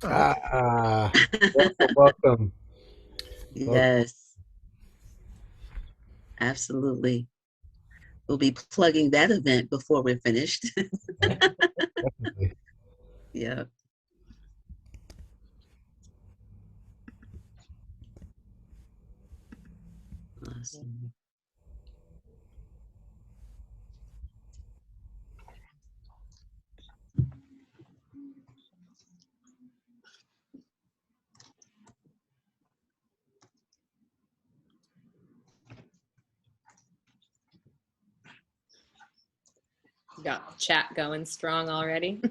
Ah, welcome. Yes, absolutely. We'll be plugging that event before we're finished. Definitely. Yeah. Awesome. Got chat going strong already.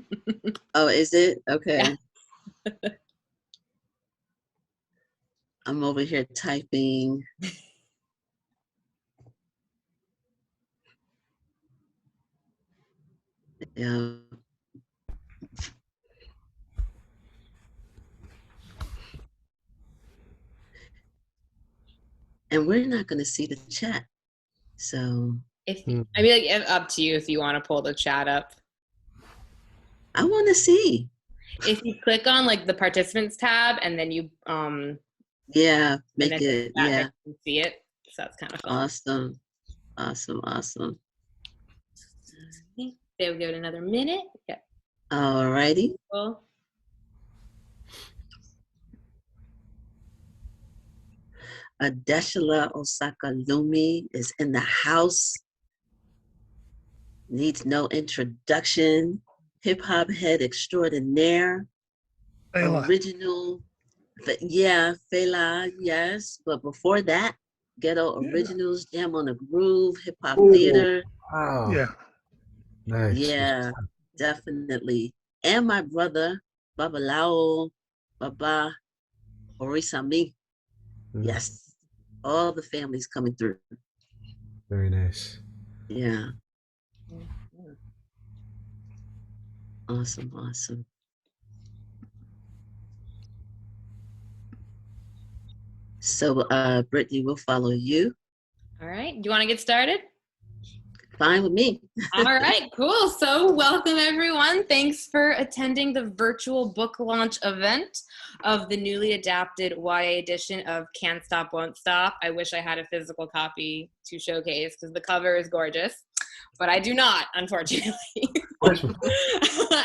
Oh, is it? Okay. Yeah. I'm over here typing. Yeah. And we're not going to see the chat. So I mean, like, up to you if you want to pull the chat up. I want to see. If you click on like the participants tab and then you yeah, make it. Yeah. You can see it. So that's kind of fun. Awesome. Okay. We'll give it another minute. Yeah. All righty. Cool. Adeshla Osaka Lumi is in the house. Needs no introduction. Hip hop head extraordinaire. Fela. Original. Yeah, Fela, yes. But before that, Ghetto Originals, Jam on the Groove, Hip Hop Theater. Wow. Yeah. Nice. Yeah, definitely. And my brother, Babalao, Baba, Orisami. Yes. All the families coming through. Very nice. Yeah. Awesome. So, Brittany, we'll follow you. All right. Do you want to get started? Fine with me. All right, cool. So welcome everyone. Thanks for attending the virtual book launch event of the newly adapted YA edition of Can't Stop, Won't Stop. I wish I had a physical copy to showcase because the cover is gorgeous, but I do not, unfortunately.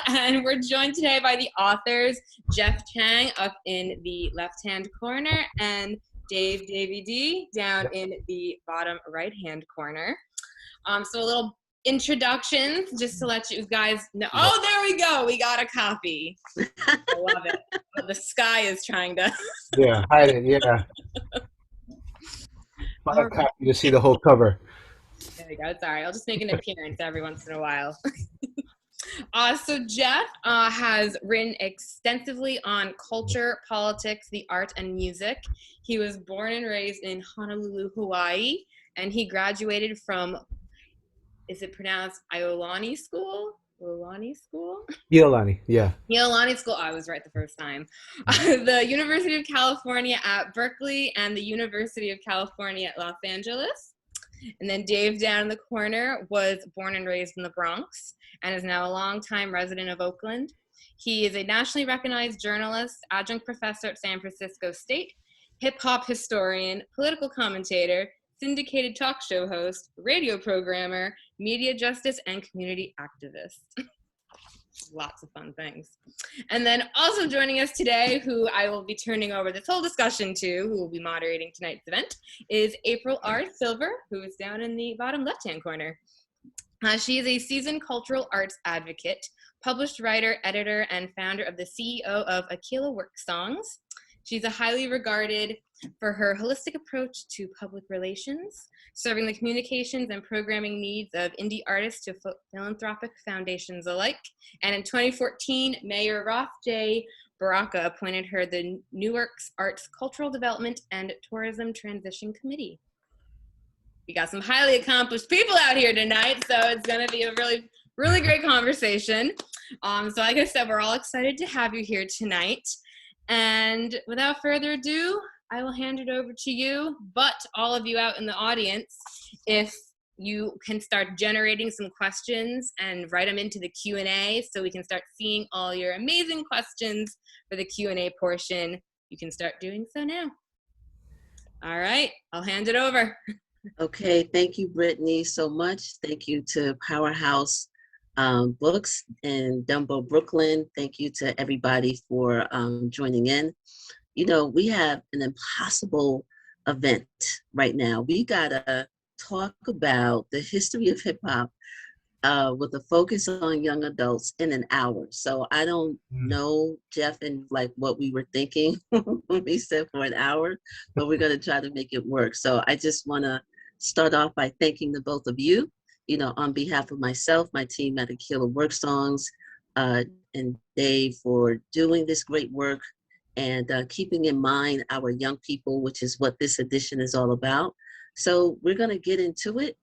And we're joined today by the authors, Jeff Chang up in the left-hand corner and Davey D down in the bottom right-hand corner. So a little introduction just to let you guys know. Oh, there we go. We got a copy. I love it. The sky is trying to. Yeah, hide it. Yeah. Buy a copy to see the whole cover. There we go. Sorry. I'll just make an appearance every once in a while. So Jeff has written extensively on culture, politics, the art, and music. He was born and raised in Honolulu, Hawaii, and he graduated from, is it pronounced Iolani School? Iolani School? Iolani, yeah. Iolani School, I was right the first time. The University of California at Berkeley and the University of California at Los Angeles. And then Dave down in the corner was born and raised in the Bronx and is now a longtime resident of Oakland. He is a nationally recognized journalist, adjunct professor at San Francisco State, hip-hop historian, political commentator, syndicated talk show host, radio programmer, media justice, and community activist. Lots of fun things. And then also joining us today, who I will be turning over this whole discussion to, who will be moderating tonight's event, is April R. Silver, who is down in the bottom left-hand corner. She is a seasoned cultural arts advocate, published writer, editor, and founder of the CEO of Aquila Work Songs. She's a highly regarded for her holistic approach to public relations, serving the communications and programming needs of indie artists to philanthropic foundations alike. And in 2014, Mayor Roth J. Baraka appointed her the Newark's Arts Cultural Development and Tourism Transition Committee. We got some highly accomplished people out here tonight, so it's going to be a really, really great conversation. So like I said, we're all excited to have you here tonight. And without further ado, I will hand it over to you, but all of you out in the audience, if you can start generating some questions and write them into the Q&A so we can start seeing all your amazing questions for the Q&A portion. You can start doing so now. All right, I'll hand it over. Okay, thank you, Brittany, so much. Thank you to Powerhouse Books in Dumbo, Brooklyn. Thank you to everybody for joining in. You know, we have an impossible event right now. We gotta talk about the history of hip hop with a focus on young adults in an hour. So I don't know, Jeff, and like what we were thinking when we said for an hour, but we're gonna try to make it work. So I just wanna start off by thanking the both of you, you know, on behalf of myself, my team at Aquila Work Songs, and Dave for doing this great work and keeping in mind our young people, which is what this edition is all about. So we're gonna get into it.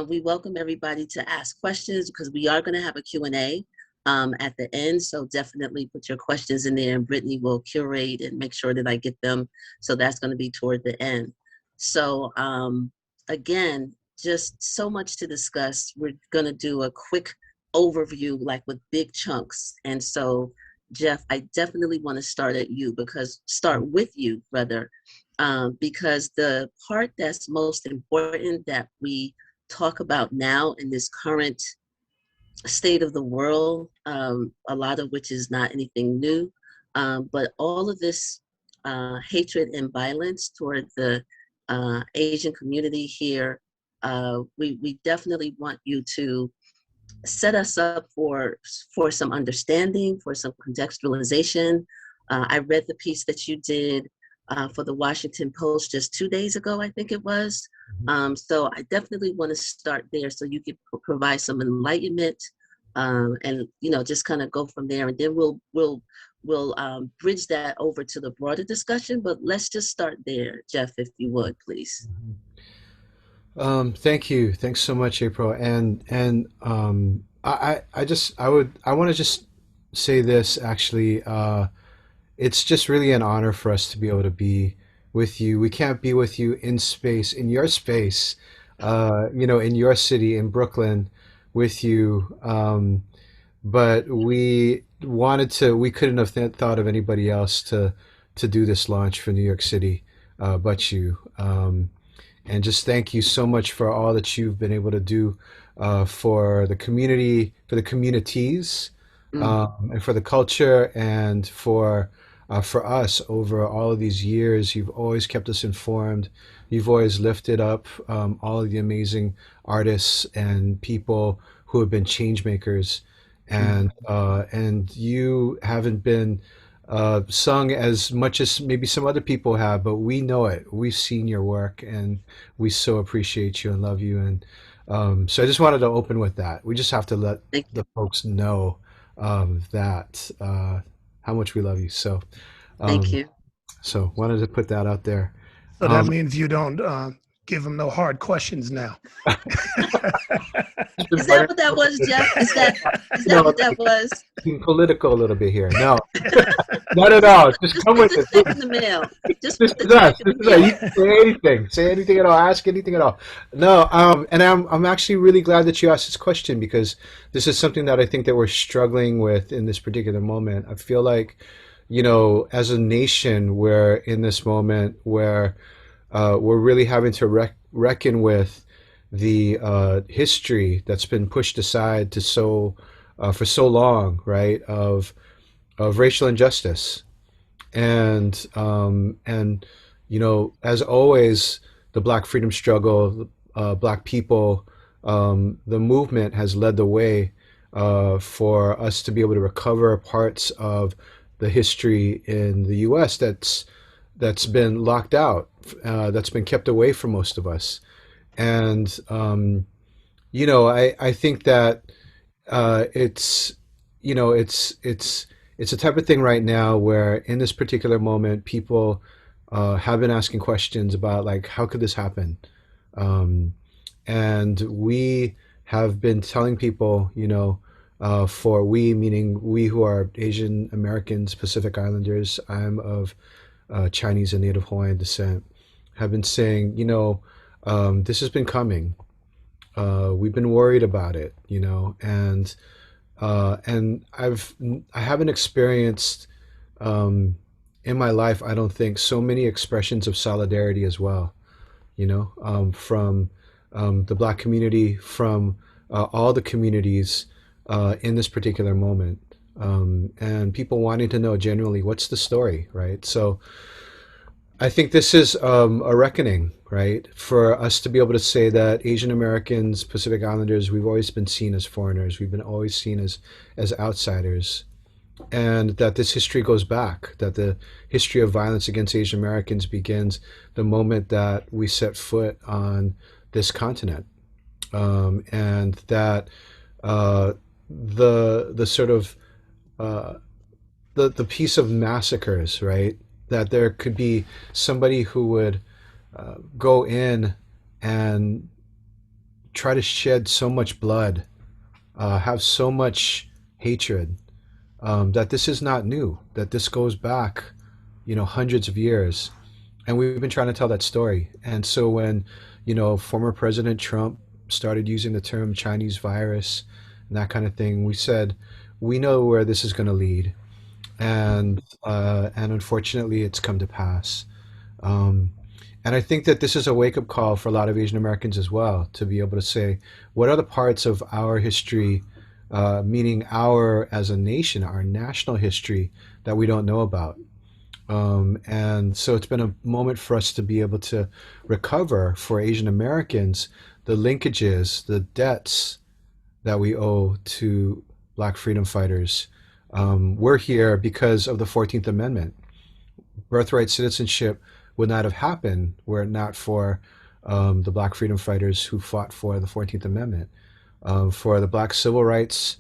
We welcome everybody to ask questions because we are going to have a Q&A at the end. So definitely put your questions in there and Brittany will curate and make sure that I get them. So that's going to be toward the end. So again, just so much to discuss. We're going to do a quick overview, like with big chunks. And so, Jeff, I definitely want to start with you, rather, because the part that's most important that we talk about now in this current state of the world, a lot of which is not anything new, but all of this hatred and violence toward the Asian community here, we definitely want you to set us up for some understanding, for some contextualization. I read the piece that you did for the Washington Post just 2 days ago, I think it was. So I definitely want to start there so you could provide some enlightenment and, you know, just kind of go from there. And then we'll bridge that over to the broader discussion, but let's just start there, Jeff, if you would, please. Thank you. Thanks so much, April. And I want to just say this actually. It's just really an honor for us to be able to be with you. We can't be with you in space, in your space, you know, in your city, in Brooklyn, with you. But we couldn't have thought of anybody else to do this launch for New York City, but you. And just thank you so much for all that you've been able to do for the community, for the communities, and for the culture, and for us over all of these years. You've always kept us informed. You've always lifted up all of the amazing artists and people who have been change makers, and you haven't been sung as much as maybe some other people have, but we know it. We've seen your work, and we so appreciate you and love you. And so I just wanted to open with that. We just have to let the folks know that how much we love you. So Thank you. So wanted to put that out there. So that means you don't give them no hard questions now. Is that what that was, Jeff? Is that what that was? Being political a little bit here. No, not at all. Just come with it. it. In the mail. Just this is us. This is us. You can say anything. Say anything at all. Ask anything at all. No, and I'm actually really glad that you asked this question, because this is something that I think that we're struggling with in this particular moment. I feel like, you know, as a nation, we're in this moment where we're really having to reckon with the history that's been pushed aside for so long, right? Of racial injustice, and you know, as always, the Black freedom struggle, Black people, the movement has led the way for us to be able to recover parts of the history in the U.S. that's been locked out, that's been kept away from most of us. And you know, I think that it's, you know, it's a type of thing right now where in this particular moment, people have been asking questions about, like, how could this happen? And we have been telling people, you know, for we, meaning we who are Asian Americans, Pacific Islanders, I'm of Chinese and Native Hawaiian descent, have been saying, you know, this has been coming. We've been worried about it, and I haven't experienced um, in my life, I don't think, so many expressions of solidarity as well, from the Black community, from all the communities in this particular moment, and people wanting to know genuinely what's the story, right? So I think this is a reckoning, right? For us to be able to say that Asian Americans, Pacific Islanders, we've always been seen as foreigners. We've been always seen as outsiders, and that this history goes back. That the history of violence against Asian Americans begins the moment that we set foot on this continent, and that uh, the sort of uh, the piece of massacres, right? That there could be somebody who would go in and try to shed so much blood, have so much hatred, that this is not new, that this goes back, hundreds of years. And we've been trying to tell that story. And so when, former President Trump started using the term Chinese virus and that kind of thing, we said, we know where this is going to lead. And unfortunately, it's come to pass. Um, and I think that this is a wake up call for a lot of Asian Americans as well, to be able to say, what are the parts of our history, meaning our as a nation, our national history, that we don't know about? And so it's been a moment for us to be able to recover for Asian Americans the linkages, the debts that we owe to Black freedom fighters. We're here because of the 14th Amendment. Birthright citizenship would not have happened were it not for the Black freedom fighters who fought for the 14th Amendment, for the Black civil rights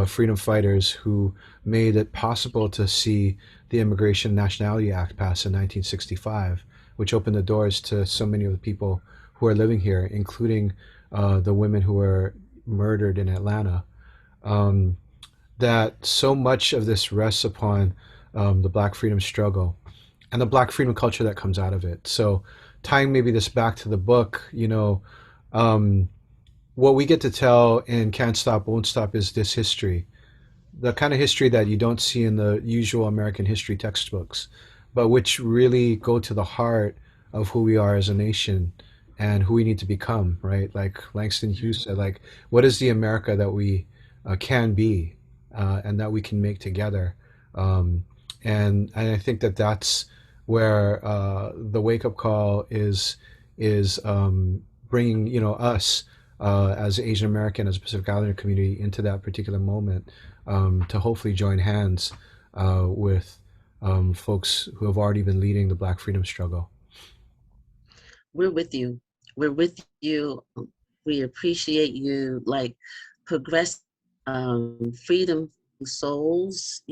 freedom fighters who made it possible to see the Immigration and Nationality Act pass in 1965, which opened the doors to so many of the people who are living here, including the women who were murdered in Atlanta. Um, that so much of this rests upon the Black freedom struggle and the Black freedom culture that comes out of it. So, tying maybe this back to the book, um, what we get to tell in Can't Stop, Won't Stop is this history, the kind of history that you don't see in the usual American history textbooks, but which really go to the heart of who we are as a nation and who we need to become, right? Like Langston Hughes said, like, what is the America that we can be, and that we can make together? Um, and I think that that's where the wake up call is bringing us as Asian American, as Pacific Islander community into that particular moment, to hopefully join hands with folks who have already been leading the Black freedom struggle. We're with you. We're with you. We appreciate you. Like, progress, freedom souls,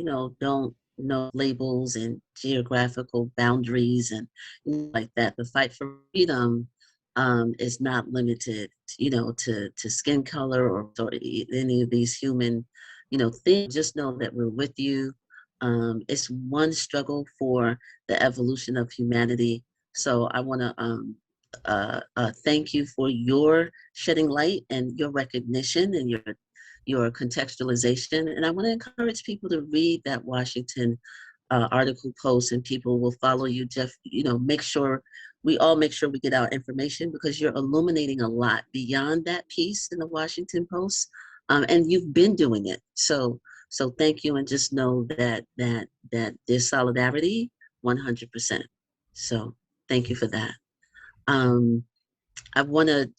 don't know labels and geographical boundaries and like that. The fight for freedom is not limited, to skin color or any of these human, things. Just know that we're with you. It's one struggle for the evolution of humanity. So I want to thank you for your shedding light and your recognition and your contextualization. And I want to encourage people to read that Washington article post, and people will follow you, Jeff. Make sure we all make sure we get our information, because you're illuminating a lot beyond that piece in the Washington Post, and you've been doing it. So thank you, and just know that there's solidarity 100%. So thank you for that. I want to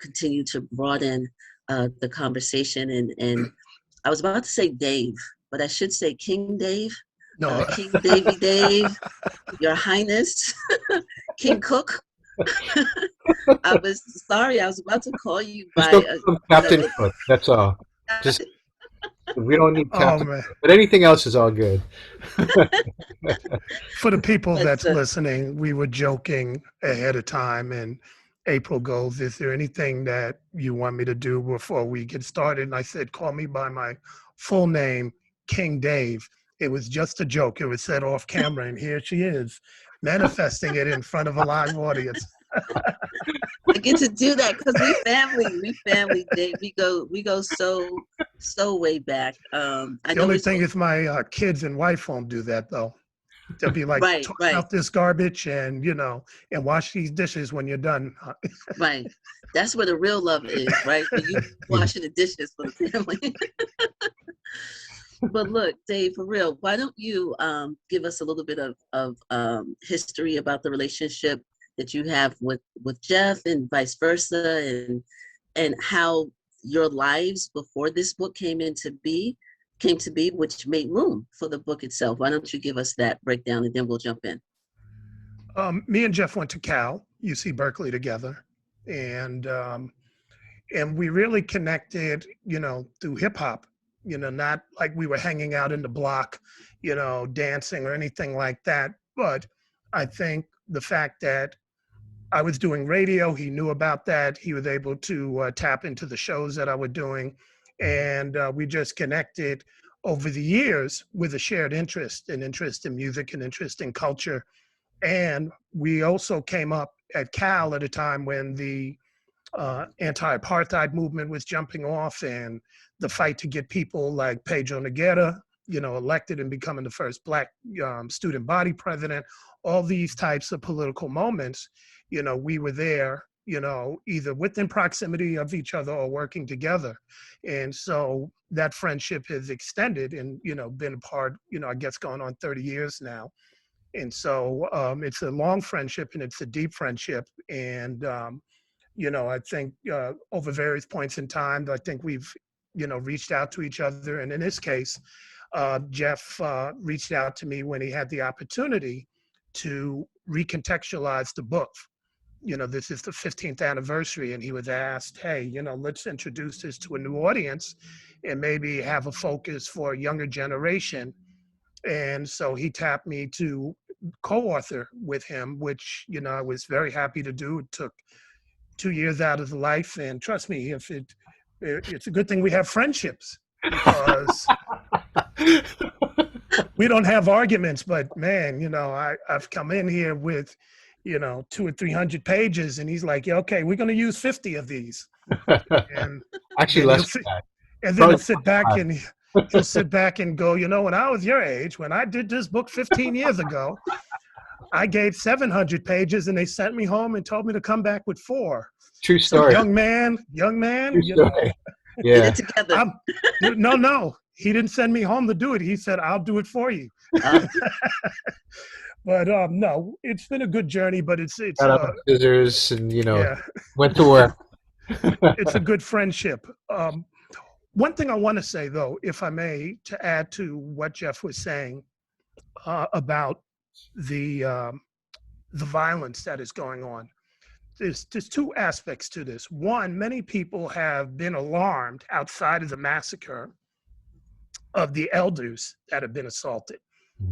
continue to broaden the conversation, and I was about to say Dave, but I should say King Dave, No. King Davey Dave, Your Highness, King Cook. I was sorry, I was about to call you Just by don't call him Captain Cook. That's all. Just we don't need Oh Captain, man. but anything else is all good. For the people but that's listening, we were joking ahead of time, and April goes, "Is there anything that you want me to do before we get started?" And I said, "Call me by my full name, King Dave." It was just a joke. It was said off camera, and here she is, manifesting it in front of a live audience. I get to do that because we family. We family. Dave. We go so way back. I The know only it's thing is my kids and wife won't do that though. They'll be like, right, toss right, out this garbage and, and wash these dishes when you're done. right. That's where the real love is, right? When you washing the dishes for the family. But look, Dave, for real, why don't you give us a little bit of history about the relationship that you have with Jeff and vice versa, and how your lives before this book came to be, which made room for the book itself. Why don't you give us that breakdown and then we'll jump in. Me and Jeff went to Cal, UC Berkeley together, and we really connected, through hip hop. Not like we were hanging out in the block, dancing or anything like that. But I think the fact that I was doing radio, he knew about that. He was able to tap into the shows that I was doing, and we just connected over the years with a shared interest, an interest in music, an interest in culture. And we also came up at Cal at a time when the anti-apartheid movement was jumping off, and the fight to get people like Pedro Nogueira, elected and becoming the first Black student body president. All these types of political moments, we were there, either within proximity of each other or working together. And so that friendship has extended and, been a part, I guess going on 30 years now. And so it's a long friendship and it's a deep friendship. And, I think over various points in time, I think we've, reached out to each other. And in this case, Jeff reached out to me when he had the opportunity to recontextualize the book. This is the 15th anniversary, and he was asked, hey, let's introduce this to a new audience and maybe have a focus for a younger generation. And so he tapped me to co-author with him, which, I was very happy to do. It took 2 years out of the life. And trust me, it's a good thing we have friendships, because we don't have arguments, but man, I've come in here with, 200 or 300 pages, and he's like, yeah, okay, we're going to use 50 of these. And Actually, then less than that. and then Probably he'll sit back and he'll sit back and go, when I was your age, when I did this book 15 years ago, I gave 700 pages and they sent me home and told me to come back with 4. True So story. young man, True you know, story. Get Yeah. it together. no, he didn't send me home to do it. He said, I'll do it for you. But no, it's been a good journey, but it's Got out the scissors and yeah, went to work. it's a good friendship. One thing I want to say though, if I may, to add to what Jeff was saying about the violence that is going on. There's 2 aspects to this. One, many people have been alarmed outside of the massacre of the elders that have been assaulted.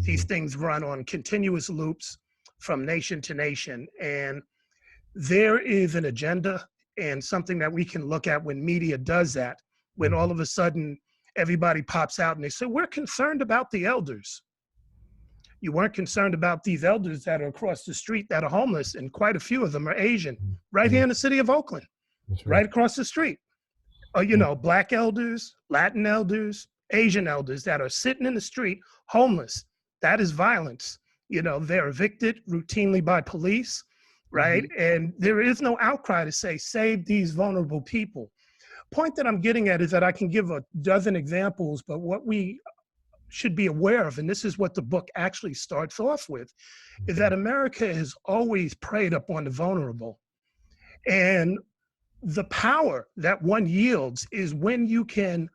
These things run on continuous loops from nation to nation. And there is an agenda and something that we can look at when media does that, when all of a sudden everybody pops out and they say, we're concerned about the elders. You weren't concerned about these elders that are across the street that are homeless, and quite a few of them are Asian, right here in the city of Oakland, right across the street. Black elders, Latin elders, Asian elders that are sitting in the street homeless. That is violence. They're evicted routinely by police, right? Mm-hmm. And there is no outcry to say, save these vulnerable people. Point that I'm getting at is that I can give a dozen examples, but what we should be aware of, and this is what the book actually starts off with, is that America has always preyed upon the vulnerable. And the power that one yields is when you can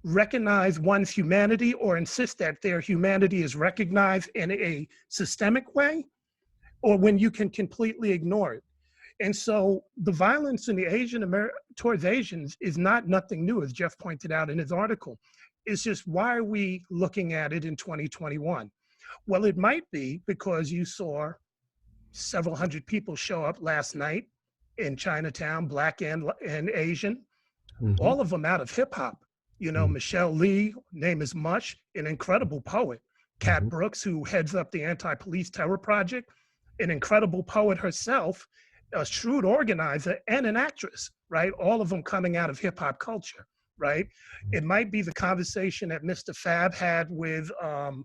recognize one's humanity or insist that their humanity is recognized in a systemic way, or when you can completely ignore it. And so the violence in the towards Asians is nothing new, as Jeff pointed out in his article. It's just, why are we looking at it in 2021? Well, it might be because you saw several hundred people show up last night in Chinatown, Black and Asian, all of them out of hip hop. Michelle Lee, name is Mush, an incredible poet. Kat Brooks, who heads up the Anti-Police Terror Project, an incredible poet herself, a shrewd organizer, and an actress, right? All of them coming out of hip hop culture, right? It might be the conversation that Mr. Fab had with, I'm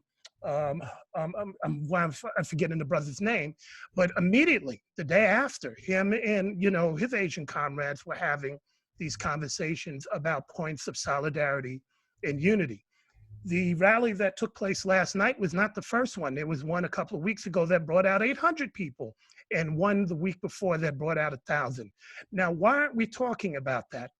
forgetting the brother's name, but immediately the day after, him and, you know, his Asian comrades were having these conversations about points of solidarity and unity. The rally that took place last night was not the first one. There was one a couple of weeks ago that brought out 800 people, and one the week before that brought out 1,000. Now, why aren't we talking about that?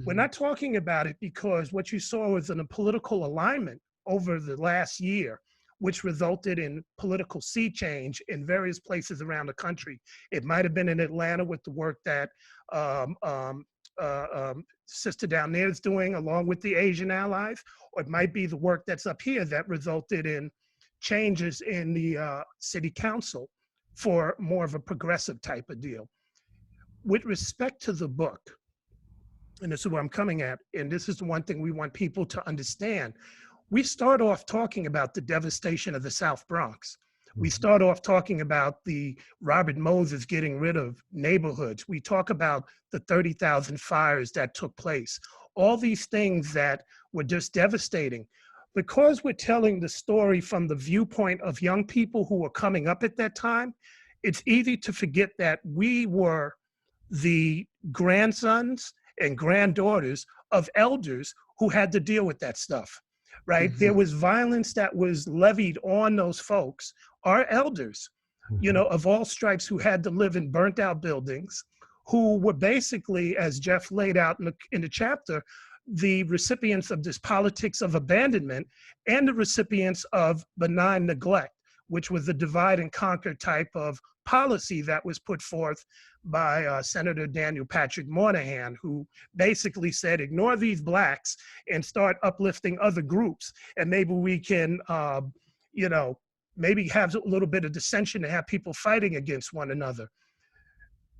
We're not talking about it because what you saw was a political alignment over the last year, which resulted in political sea change in various places around the country. It might have been in Atlanta with the work that um, um, sister down there is doing along with the Asian allies, or it might be the work that's up here that resulted in changes in the city council for more of a progressive type of deal. With respect to the book, and this is where I'm coming at, and this is the one thing we want people to understand. We start off talking about the devastation of the South Bronx. We start off talking about the Robert Moses getting rid of neighborhoods. We talk about the 30,000 fires that took place. All these things that were just devastating. Because we're telling the story from the viewpoint of young people who were coming up at that time, it's easy to forget that we were the grandsons and granddaughters of elders who had to deal with that stuff, right? There was violence that was levied on those folks, our elders, you know, of all stripes, who had to live in burnt out buildings, who were basically, as Jeff laid out in the chapter, the recipients of this politics of abandonment and the recipients of benign neglect, which was the divide and conquer type of policy that was put forth by Senator Daniel Patrick Moynihan, who basically said, ignore these blacks and start uplifting other groups. And maybe we can, you know, maybe have a little bit of dissension and have people fighting against one another.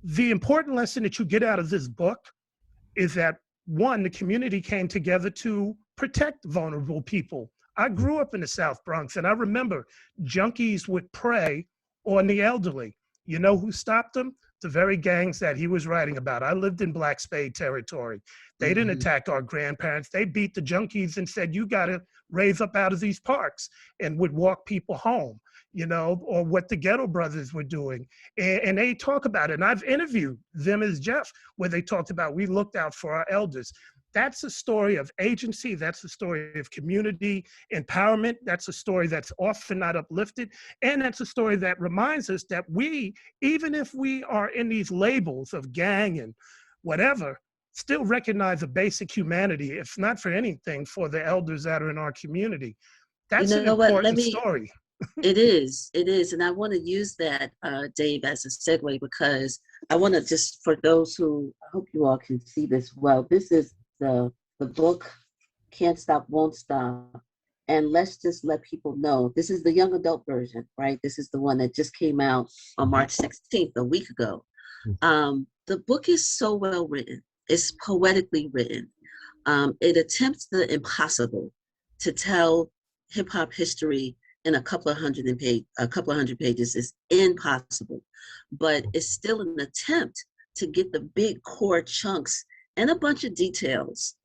The important lesson that you get out of this book is that, one, the community came together to protect vulnerable people. I grew up in the South Bronx, and I remember junkies would prey on the elderly. You know who stopped them? The very gangs that he was writing about. I lived in Black Spade territory. They didn't attack our grandparents. They beat the junkies and said, you got to raise up out of these parks, and would walk people home, you know, or what the Ghetto Brothers were doing. And they talk about it. And I've interviewed them as Jeff, where they talked about, we looked out for our elders. That's a story of agency. That's a story of community empowerment. That's a story that's often not uplifted. And that's a story that reminds us that we, even if we are in these labels of gang and whatever, still recognize a basic humanity, if not for anything, for the elders that are in our community. That's You an know what? important story. It is. And I want to use that, Dave, as a segue, because I want to just, for those who, I hope you all can see this well, this is the book, Can't Stop, Won't Stop. And let's just let people know, this is the young adult version, right? This is the one that just came out on March 16th, a week ago. The book is so well written. It's poetically written. It attempts the impossible, to tell hip hop history in a couple of hundred pages is impossible, but it's still an attempt to get the big core chunks and a bunch of details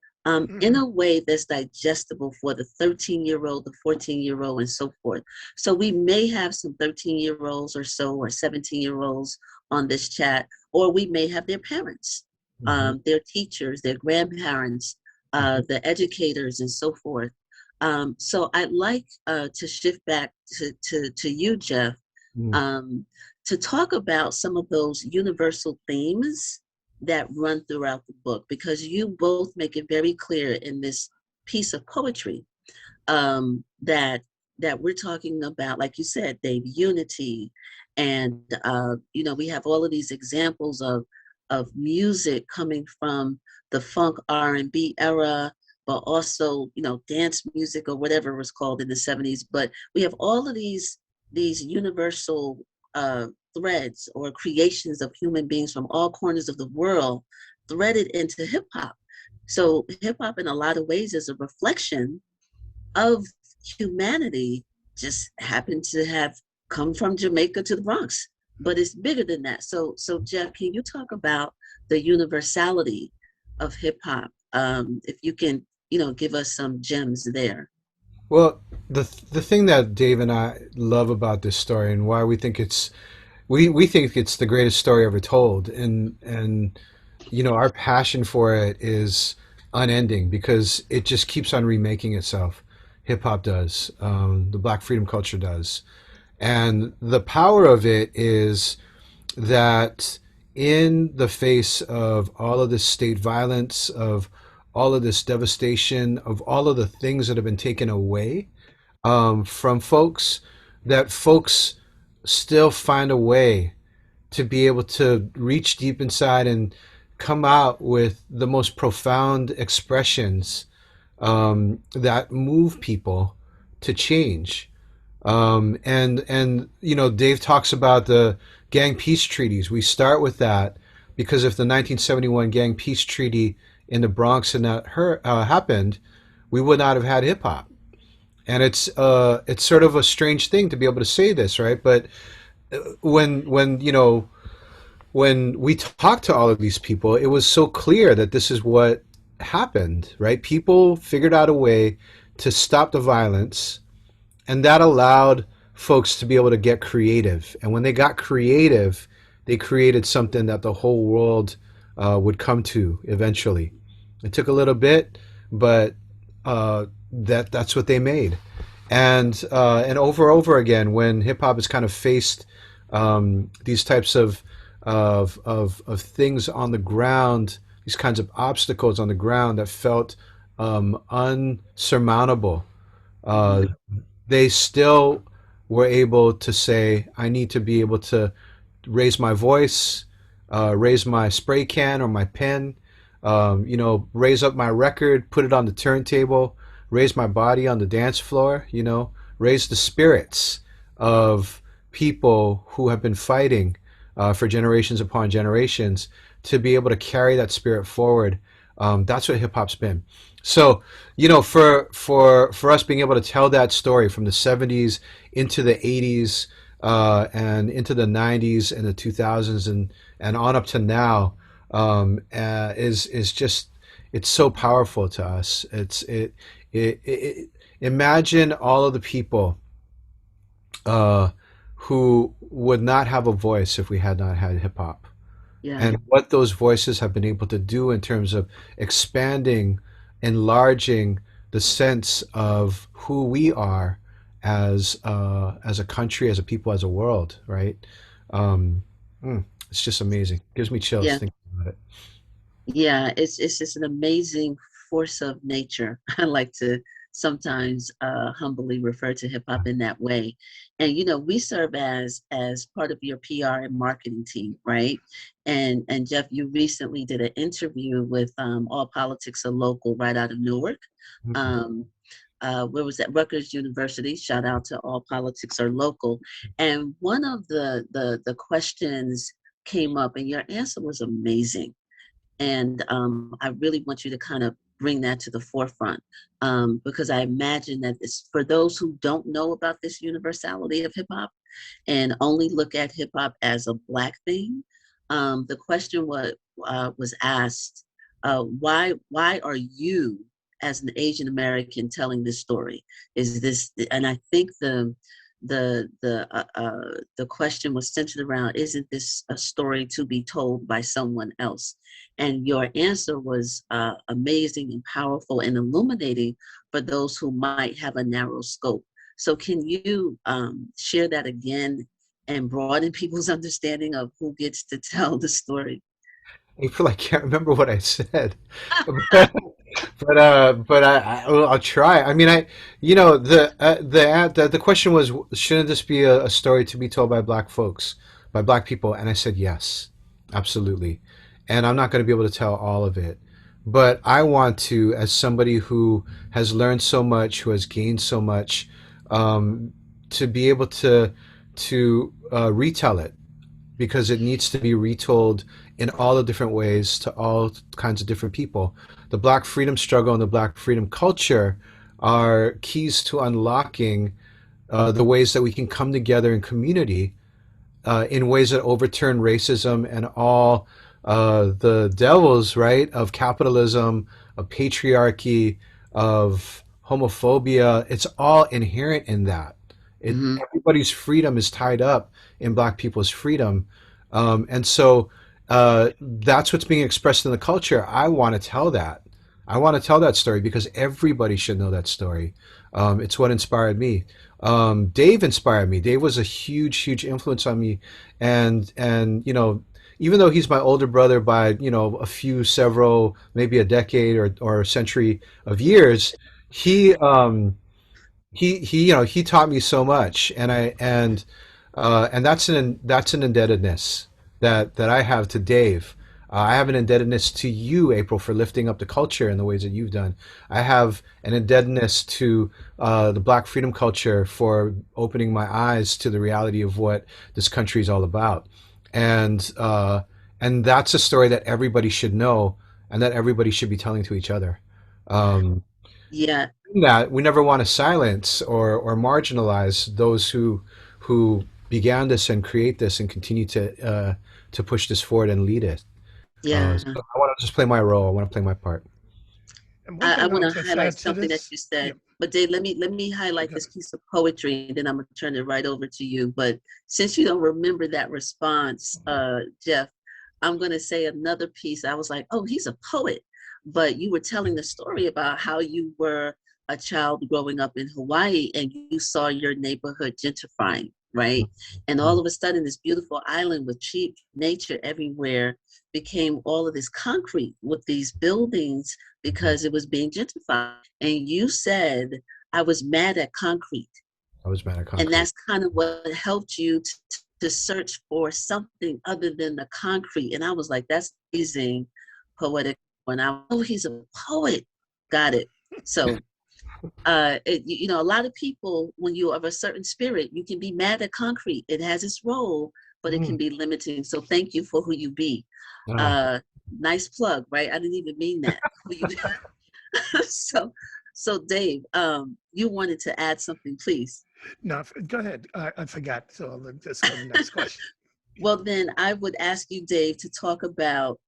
in a way that's digestible for the 13-year-old, the 14-year-old, and so forth. So we may have some 13-year-olds or so, or 17-year-olds on this chat, or we may have their parents, their teachers, their grandparents, the educators, and so forth. So I'd like to shift back to you, Jeff, to talk about some of those universal themes that run throughout the book, because you both make it very clear in this piece of poetry that we're talking about, like you said, Dave, unity. And, you know, we have all of these examples of music coming from the funk R&B era, but also, you know, dance music or whatever it was called in the 70s. But we have all of these universal threads or creations of human beings from all corners of the world threaded into hip hop. So hip hop in a lot of ways is a reflection of humanity, just happened to have come from Jamaica to the Bronx. but it's bigger than that. So Jeff, can you talk about the universality of hip hop? If you can, give us some gems there. Well, the thing that Dave and I love about this story and why we think it's the greatest story ever told, and our passion for it is unending because it just keeps on remaking itself. Hip hop does, the Black freedom culture does, and the power of it is that in the face of all of this state violence, of all of this devastation, of all of the things that have been taken away from folks, that folks still find a way to be able to reach deep inside and come out with the most profound expressions that move people to change. And Dave talks about the gang peace treaties. We start with that because if the 1971 gang peace treaty in the Bronx had not happened, we would not have had hip hop. And it's sort of a strange thing to be able to say this, right? But when we talked to all of these people, it was so clear that this is what happened, right? People figured out a way to stop the violence, and that allowed folks to be able to get creative. And when they got creative, they created something that the whole world would come to eventually. It took a little bit, but that's what they made. And over again, when hip hop has kind of faced these types of things on the ground, these kinds of obstacles on the ground that felt unsurmountable, uh, Mhm. they still were able to say, I need to be able to raise my voice, raise my spray can or my pen, raise up my record, put it on the turntable, raise my body on the dance floor, raise the spirits of people who have been fighting for generations upon generations to be able to carry that spirit forward. That's what hip hop's been. So, for us being able to tell that story from the '70s into the '80s and into the '90s and the 2000s and on up to now is just it's so powerful to us. Imagine all of the people uh, who would not have a voice if we had not had hip hop, Yeah. and what those voices have been able to do in terms of expanding, enlarging the sense of who we are as a country, as a people, as a world, right? Um, it's just amazing. Gives me chills Yeah. thinking about it. Yeah, it's just an amazing force of nature. I like to sometimes humbly refer to hip hop in that way. And we serve as part of your PR and marketing team, right? And Jeff, you recently did an interview with All Politics Are Local right out of Newark. Mhm. Um, where was that? Rutgers University. Shout out to All Politics Are Local. And one of the questions came up, and your answer was amazing, and I really want you to kind of bring that to the forefront, because I imagine that it's for those who don't know about this universality of hip hop and only look at hip hop as a Black thing. The question was asked, why are you as an Asian American telling this story? Is this, and I think the question was centered around, isn't this a story to be told by someone else? And your answer was amazing and powerful and illuminating for those who might have a narrow scope. So can you share that again and broaden people's understanding of who gets to tell the story? April, I can't remember what I said, but I'll try. I mean, the question was, shouldn't this be a story to be told by Black folks, by Black people? And I said yes, absolutely. And I'm not going to be able to tell all of it, but I want to, as somebody who has learned so much, who has gained so much, to be able to retell it because it needs to be retold in all the different ways to all kinds of different people. The Black freedom struggle and the Black freedom culture are keys to unlocking the ways that we can come together in community in ways that overturn racism and all the devils, right, of capitalism, of patriarchy, of homophobia. It's all inherent in that. Hmm. Everybody's freedom is tied up in Black people's freedom, and so that's what's being expressed in the culture. I want to tell that. I want to tell that story because everybody should know that story. It's what inspired me. Dave inspired me. Dave was a huge, huge influence on me, and even though he's my older brother by a few, several, maybe a decade or a century of years, he he he taught me so much, and that's an indebtedness that I have to Dave. I have an indebtedness to you, April, for lifting up the culture in the ways that you've done. I have an indebtedness to the Black freedom culture for opening my eyes to the reality of what this country is all about, and that's a story that everybody should know and that everybody should be telling to each other. Um, Yeah, that we never want to silence or marginalize those who began this and create this and continue to push this forward and lead it. So yeah. I want to just play my role. I want to play my part. And one I thing want I'll to just highlight add to something that this, you yeah, said. But Dave, let me highlight okay. this piece of poetry, and then I'm gonna turn it right over to you. But since you don't remember that response, Jeff, I'm gonna say another piece. I was like, oh, he's a poet. But you were telling the story about how you were a child growing up in Hawaii and you saw your neighborhood gentrifying, right? And all of a sudden, this beautiful island with cheap nature everywhere became all of this concrete with these buildings because it was being gentrified. And you said, I was mad at concrete. I was mad at And concrete. that's kind of what helped you to search for something other than the concrete. And I was like, that's amazing, poetic. When I, oh, he's a poet. Got it. So, a lot of people, when you are of a certain spirit, you can be mad at concrete. It has its role, but it can Mm. be limiting. So thank you for who you be. Ah. Uh, nice plug, right? I didn't even mean that. so so Dave, you wanted to add something, please. No, go ahead. I forgot. So let's just go to the next question. Well, then I would ask you, Dave, to talk about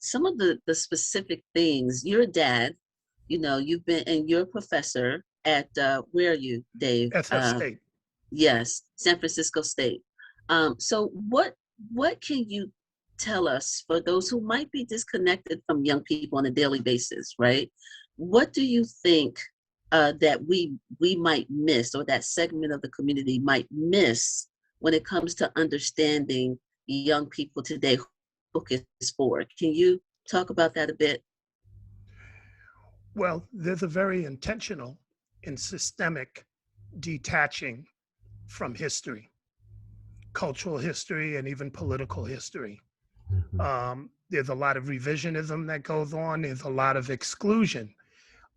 some of the specific things. You're a dad, you've been, and you're a professor at, where are you, Dave? SF State. Yes, San Francisco State. So what can you tell us for those who might be disconnected from young people on a daily basis, right? What do you think that we might miss, or that segment of the community might miss when it comes to understanding young people today? Who the book is for? Can you talk about that a bit? Well, there's a very intentional and systemic detaching from history, cultural history, and even political history. Mhm. There's a lot of revisionism that goes on. There's a lot of exclusion.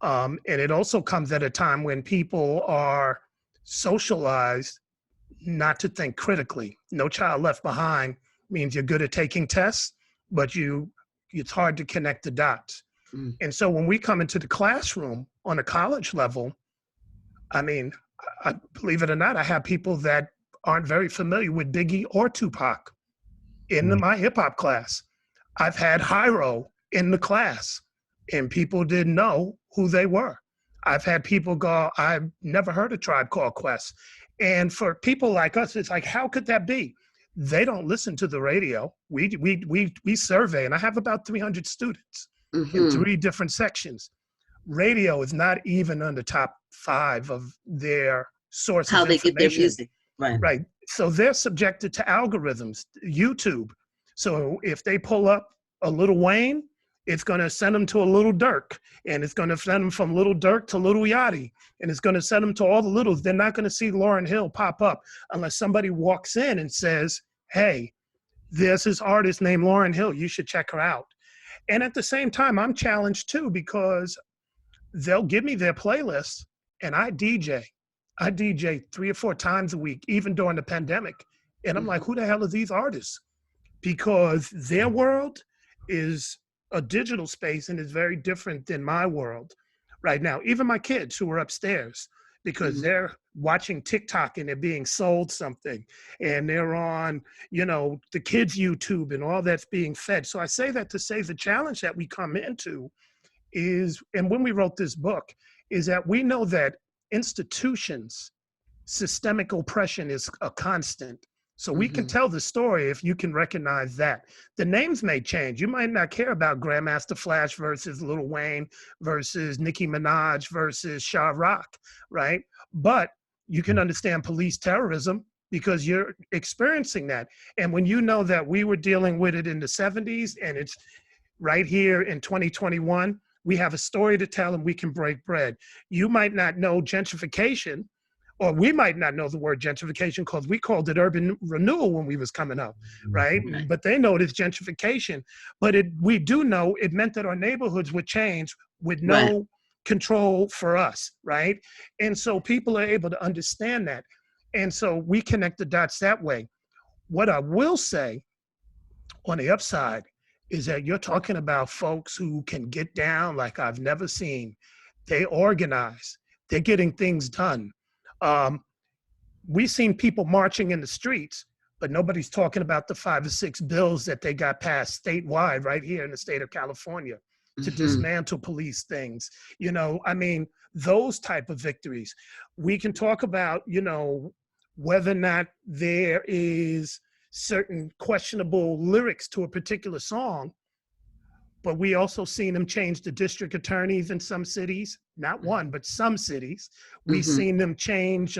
And it also comes at a time when people are socialized not to think critically. No Child Left Behind means you're good at taking tests, but it's hard to connect the dots. Mm, And so when we come into the classroom on a college level, I mean, believe it or not, I have people that aren't very familiar with Biggie or Tupac in Mm. my hip hop class. I've had Hyro in the class and people didn't know who they were. I've had people go, I've never heard a Tribe Called Quest. And for people like us, it's like, how could that be? They don't listen to the radio. We survey, and I have about 300 students in mm-hmm. 3 different sections. Radio is not even on the top 5 of their source How of they get their information. music, right? Right. So they're subjected to algorithms, YouTube. So if they pull up a Little Wayne, it's going to send them to a Little Dirk, and it's going to send them from Little Dirk to Little Yachty, and it's going to send them to all the littles. They're not going to see Lauryn Hill pop up unless somebody walks in and says, hey, there's this artist named Lauryn Hill. You should check her out. And at the same time, I'm challenged too, because they'll give me their playlist and I DJ. I DJ 3 or 4 times a week, even during the pandemic. And I'm like, Mm-hmm. who the hell are these artists? Because their world is a digital space and is very different than my world right now. Even my kids who are upstairs, because they're watching TikTok and they're being sold something, and they're on, the kids' YouTube and all that's being fed. So I say that to say the challenge that we come into is, and when we wrote this book, is that we know that institutions, systemic oppression is a constant. So we can tell the story if you can recognize that. The names may change. You might not care about Grandmaster Flash versus Lil Wayne versus Nicki Minaj versus Sha Rock, right? But you can understand police terrorism because you're experiencing that. And when you know that we were dealing with it in the 70s and it's right here in 2021, we have a story to tell and we can break bread. You might not know gentrification, or we might not know the word gentrification because we called it urban renewal when we was coming up, right? But they know it's gentrification. But we do know it meant that our neighborhoods would change with no control for us, right? And so people are able to understand that. And so we connect the dots that way. What I will say on the upside is that you're talking about folks who can get down like I've never seen. They organize, they're getting things done. We've seen people marching in the streets, but nobody's talking about the 5 or 6 bills that they got passed statewide right here in the state of California to dismantle police things. Those type of victories. We can talk about, whether or not there is certain questionable lyrics to a particular song, but we also seen them change the district attorneys in some cities, not one, but some cities. We've seen them change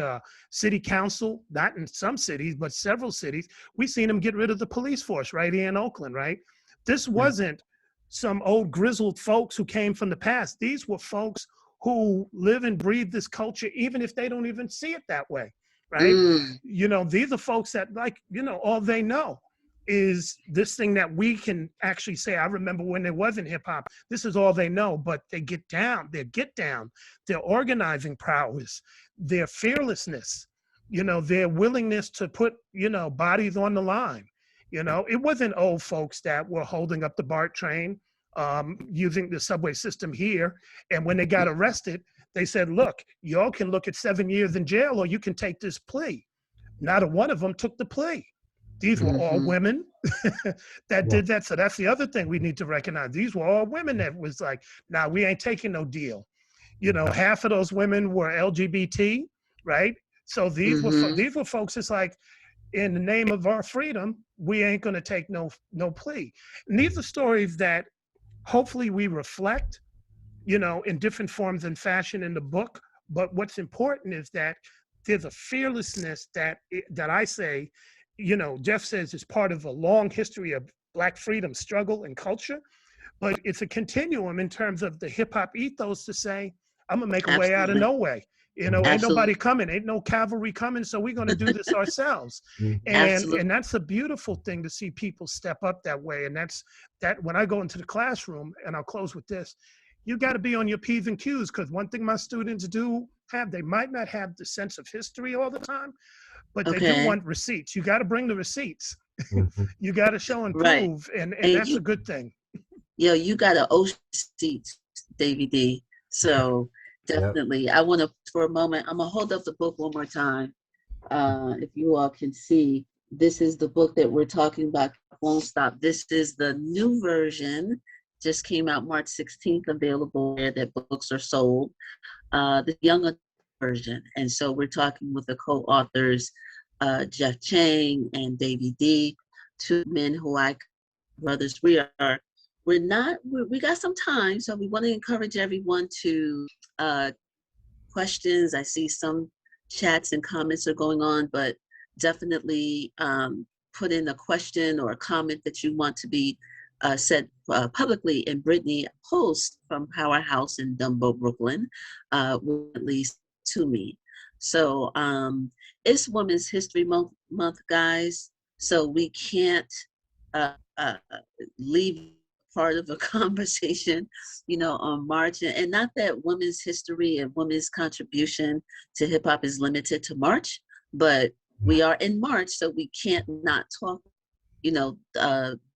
city council, not in some cities, but several cities. We've seen them get rid of the police force right here in Oakland, right? This wasn't some old grizzled folks who came from the past. These were folks who live and breathe this culture, even if they don't even see it that way, right? These are folks that all they know is this thing that we can actually say, I remember when there wasn't hip hop, this is all they know, but they get down, their organizing prowess, their fearlessness, their willingness to put, bodies on the line. It wasn't old folks that were holding up the BART train, using the subway system here. And when they got arrested, they said, look, y'all can look at 7 years in jail or you can take this plea. Not a one of them took the plea. These were all women that did that. So that's the other thing we need to recognize. These were all women that was like, nah, we ain't taking no deal. Half of those women were LGBT, right? So these were folks. It's like, in the name of our freedom, we ain't gonna take no plea. And these are stories that hopefully we reflect, in different forms and fashion in the book. But what's important is that there's a fearlessness that I say, Jeff says is part of a long history of Black freedom struggle and culture, but it's a continuum in terms of the hip hop ethos to say, I'm gonna make a way out of no way. Ain't nobody coming, ain't no cavalry coming, so we're gonna do this ourselves. And that's a beautiful thing to see people step up that way. And that's when I go into the classroom, and I'll close with this, you gotta be on your P's and Q's, because one thing my students do have, they might not have the sense of history all the time, but they do want receipts. You got to bring the receipts. You got to show and prove, and that's a good thing. You got an ocean seats, Davey D. So definitely, I want to, for a moment, I'm going to hold up the book one more time. If you all can see, this is the book that we're talking about, Won't Stop. This is the new version, just came out March 16th, available where that books are sold. The younger version. And so we're talking with the co-authors, Jeff Chang and Davey D, 2 men who brothers. We got some time, so we want to encourage everyone to questions. I see some chats and comments are going on, but definitely put in a question or a comment that you want to be said publicly, and Brittany Post from Powerhouse in Dumbo, Brooklyn, will at least to me. So it's Women's History Month, guys. So we can't leave part of a conversation, on March. And not that women's history and women's contribution to hip hop is limited to March, but we are in March, so we can't not talk,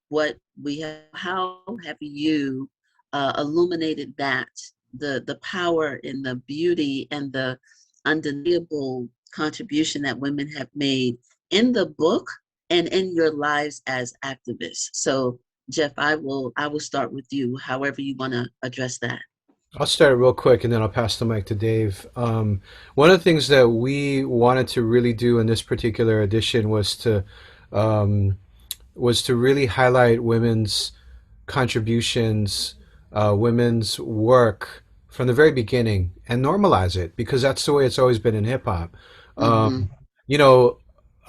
what we have. How have you illuminated that, the power and the beauty and the undeniable contribution that women have made in the book and in your lives as activists. So, Jeff, I will start with you, however you want to address that. I'll start real quick and then I'll pass the mic to Dave. One of the things that we wanted to really do in this particular edition um, was to really highlight women's contributions, women's work from the very beginning, and normalize it because that's the way it's always been in hip hop. Mm-hmm. Um, you know,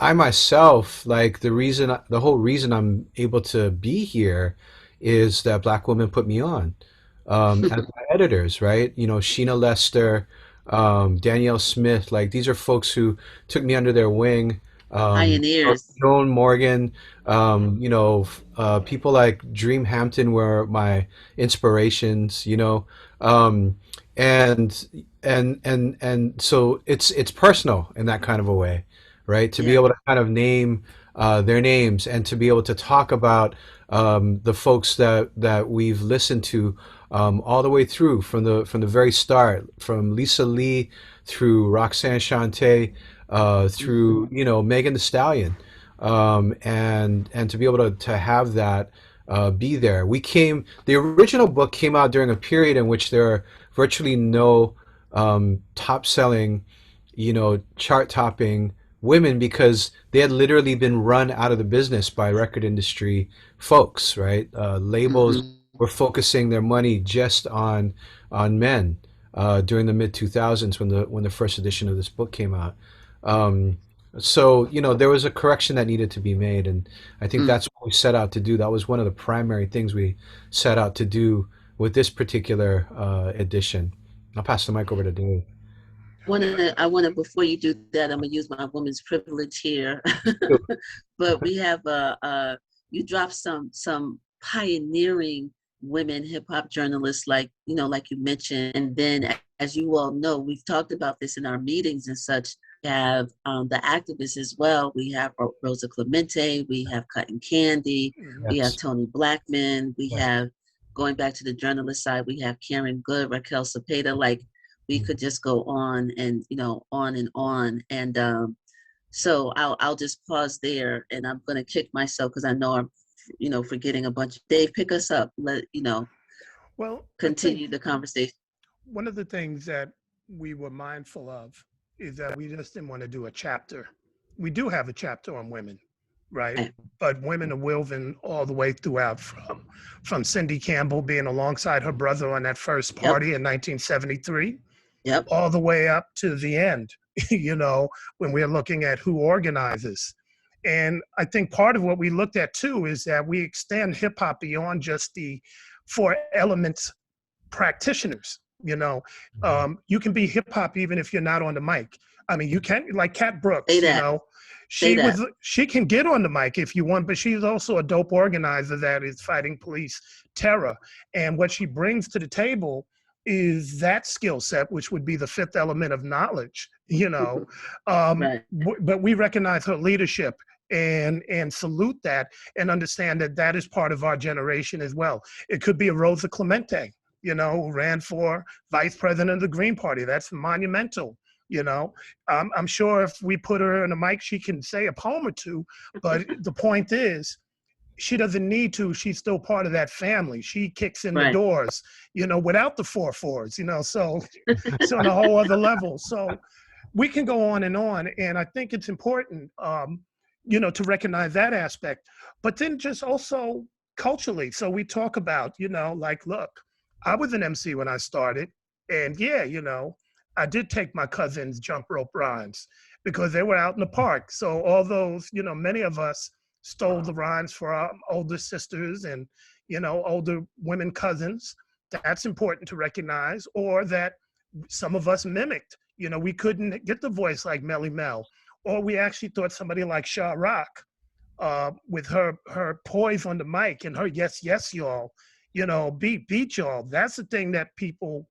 I myself, like the whole reason I'm able to be here is that black women put me on as my editors, right? You know, Sheena Lester, Danielle Smith, like these are folks who took me under their wing. Pioneers. Joan Morgan, people like Dream Hampton were my inspirations, um, and so it's personal in that kind of a way, right? To be Yeah. able to kind of name their names and to be able to talk about the folks that we've listened to all the way through from the very start, from Lisa Lee through Roxanne Shante, Mm-hmm. through Megan the Stallion, and to be able to have that be there. The original book came out during a period in which there are virtually no top selling, chart topping women because they had literally been run out of the business by record industry folks, right? Labels Mm-hmm. were focusing their money just on men during the mid 2000s when the first edition of this book came out. Um, so there was a correction that needed to be made, and I think that's what we set out to do. That was one of the primary things we set out to do with this particular edition. I'll pass the mic over to Dave. Before you do that, I'm gonna use my woman's privilege here. But we have you dropped some pioneering women hip hop journalists, like you mentioned, and then as you all know, we've talked about this in our meetings and such. We have the activists as well. We have Rosa Clemente, we have Cotton Candy, we have Yes. Tony Blackman, we Yeah. have, going back to the journalist side, we have Karen Good, Raquel Cepeda. Like, we could just go on and on and on. And so I'll just pause there, and I'm going to kick myself because I know I'm forgetting a bunch. Dave, pick us up. Let Well, I think continue the conversation. one of the things that we were mindful of is that we just didn't want to do a chapter. We do have a chapter on women, right? Okay. But women are woven all the way throughout, from Cindy Campbell being alongside her brother on that first Yep. party in 1973, Yep. all the way up to the end, when we're looking at who organizes. And I think part of what we looked at too is that we extend hip hop beyond just the four elements practitioners. You can be hip hop even if you're not on the mic. I mean, you can, like Kat Say Brooks, that. Say that. she can get on the mic if you want, but she's also a dope organizer that is fighting police terror. And what she brings to the table is that skill set, which would be the fifth element of knowledge, Right. but we recognize her leadership and salute that and understand that that is part of our generation as well. It could be a Rosa Clemente, who ran for vice president of the Green Party. That's monumental. I'm sure if we put her in a mic, she can say a poem or two. But the point is, she doesn't need to. She's still part of that family. She kicks in the Right. doors, without the 4/4s, so it's on a whole other level. So we can go on. And I think it's important, to recognize that aspect, but then just also culturally. So we talk about, like, look, I was an MC when I started, and yeah, I did take my cousin's jump rope rhymes because they were out in the park. So all those, many of us stole the rhymes for our older sisters and, older women cousins. That's important to recognize, or that some of us mimicked. We couldn't get the voice like Melly Mel, or we actually thought somebody like Shaw Rock, with her poise on the mic and her yes, yes, y'all, beat y'all. That's the thing that people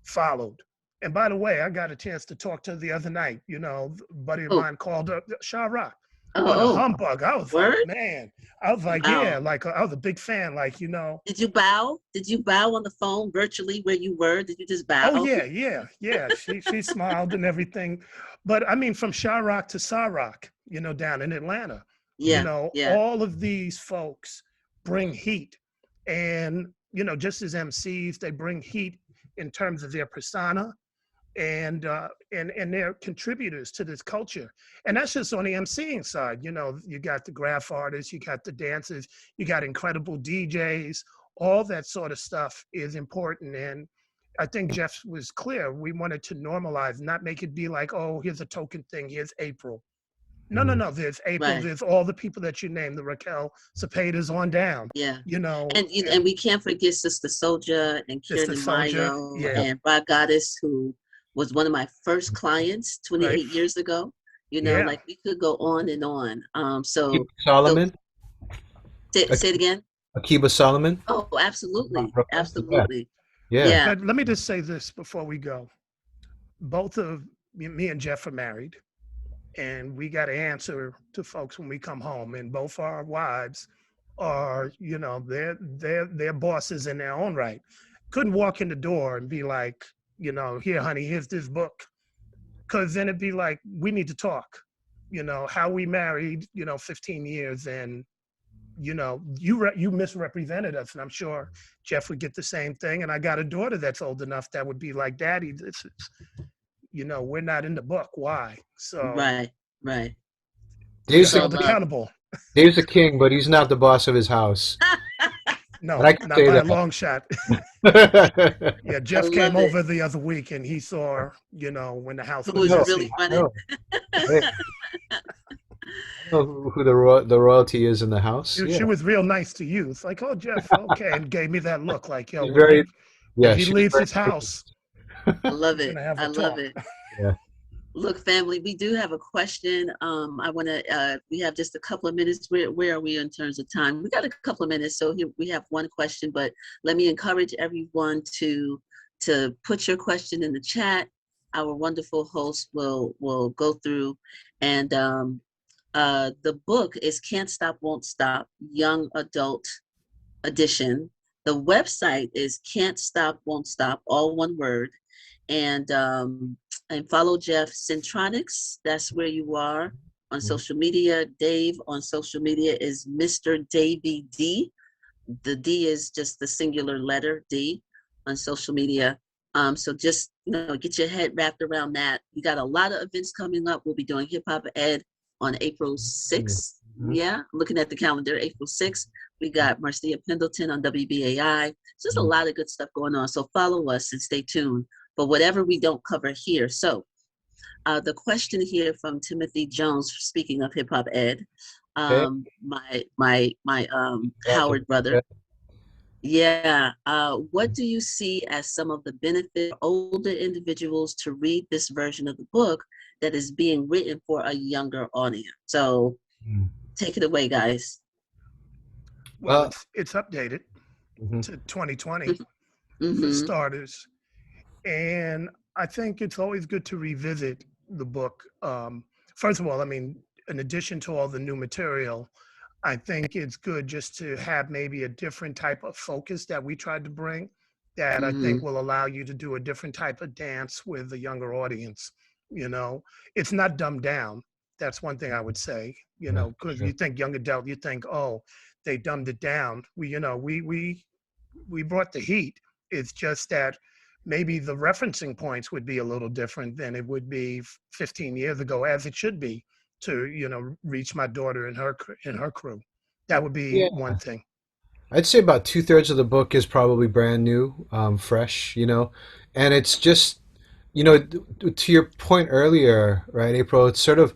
followed. And by the way, I got a chance to talk to her the other night. A buddy of Oh, mine called her Shaw Rock. Oh, Oh, the oh, humbug. I was like, word? man, I was like, yeah, Wow. like I was a big fan. Like, Did you bow? Did you bow on the phone virtually where you were? Did you just oh bow? yeah, yeah, yeah. She smiled and everything. But I mean, from Chirac to Rock, down in Atlanta, Yeah, yeah, all of these folks bring heat. And, just as MCs, they bring heat in terms of their persona and they're contributors to this culture. And that's just on the emceeing side. You got the graph artists, you got the dancers, you got incredible DJs. All that sort of stuff is important. And I think Jeff was clear. We wanted to normalize, not make it be like, oh, here's a token thing, here's April. No, no, Mhm. no. There's April. right. There's all the people that you named, the Raquel Cepedas on down. Yeah. And And we can't forget Sister Soldier and Sister Kiernan Soldier. Mayo Yeah, and Rod Goddess, who was one of my first clients right. 28 years ago. Yeah. Like we could go on and on. So so Solomon, say it again. Akiba Solomon. Oh, absolutely. Brooklyn? Yeah, Absolutely. yeah. Yeah. Let me just say this before we go. Both of me and Jeff are married, and we got to answer to folks when we come home. And both our wives are, they're bosses in their own right. Couldn't walk in the door and be like, here, honey, here's this book, because then it'd be like, we need to talk. How we married, 15 years, and you misrepresented us, and I'm sure Jeff would get the same thing. And I got a daughter that's old enough that would be like, Daddy, this is, we're not in the book. Why? So Right. Right. be Dave's It's the, all held love. accountable. Dave's the king, but he's not the boss of his house, and No, I can not say by a that. long shot. Yeah, I Jeff came love it. over the other week and he saw, when the house Who was was No, really messy. running? no. Hey, I know who the royalty is in the house. She Yeah, was real nice to you. It's like, oh, Jeff, okay, and gave me that look like, yo, she's very. when Yeah, he she was leaves very his house, I love we're it. gonna have I a love talk. it. Yeah. Look, family, we do have a question. I want to, we have just a couple of minutes. Where are we in terms of time? We got a couple of minutes. So here we have one question, but let me encourage everyone to put your question in the chat. Our wonderful host will go through. And the book is Can't Stop, Won't Stop, Young Adult Edition. The website is Can't Stop, Won't Stop, all one word. And follow Jeff Centronics. That's where you are on Mhm. social media. Dave on social media is Mr. Davey D. The D is just the singular letter D on social media. So just get your head wrapped around that. We got a lot of events coming up. We'll be doing Hip Hop Ed on April 6th. Mhm. Yeah, looking at the calendar, April 6th. We got Marcia Pendleton on WBAI. Just a lot of good stuff going on. So follow us and stay tuned for whatever we don't cover here. So the question here from Timothy Jones, speaking of Hip Hop Ed, Okay. my Awesome. Howard brother. Yeah. Yeah. What do you see as some of the benefit for older individuals to read this version of the book that is being written for a younger audience? So Mm. take it away, guys. Well, Uh, it's updated mhm. to 2020 for Mm-hmm. starters. And I think it's always good to revisit the book. First of all, I mean, in addition to all the new material, I think it's good just to have maybe a different type of focus that we tried to bring that I Mm-hmm. think will allow you to do a different type of dance with a younger audience. It's not dumbed down. That's one thing I would say, Yeah, because sure. you think young adult, you think, oh, they dumbed it down. We brought the heat. It's just that maybe the referencing points would be a little different than it would be 15 years ago, as it should be to reach my daughter and her crew. That would be Yeah, one thing. I'd say about two-thirds of the book is probably brand new, fresh, and it's just, to your point earlier, right, April, it's sort of,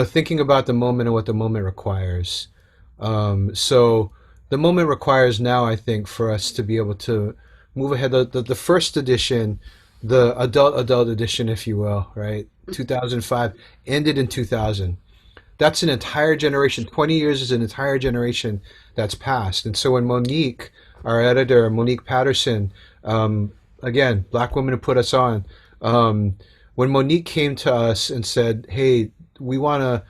thinking about the moment and what the moment requires. So the moment requires now, I think, for us to be able to move ahead. The first edition, the adult edition, if you will, right, 2005, ended in 2000. That's an entire generation. 20 years is an entire generation that's passed. And so when Monique, our editor, Monique Patterson, again, black woman who put us on, when Monique came to us and said, "Hey, we want to